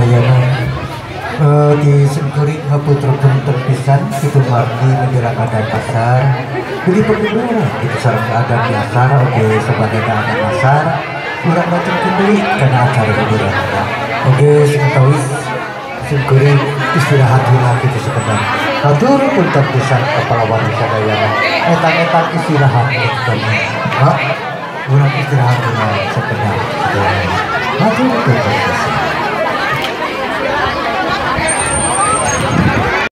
sadayana di Sengkuring Haputra Punten pisan itu margi menjelang ada pasar jadi pengendara itu sarang ada biasa oke sebagai ada pasar kurang macam kendali karena acara hiburan oke seketawis Sengkuring istirahat dulu gitu sekedar hatur punten pisan kepala wali sadayana etang-etang istirahat kurang istirahat dulu sekedar hatur punten pisan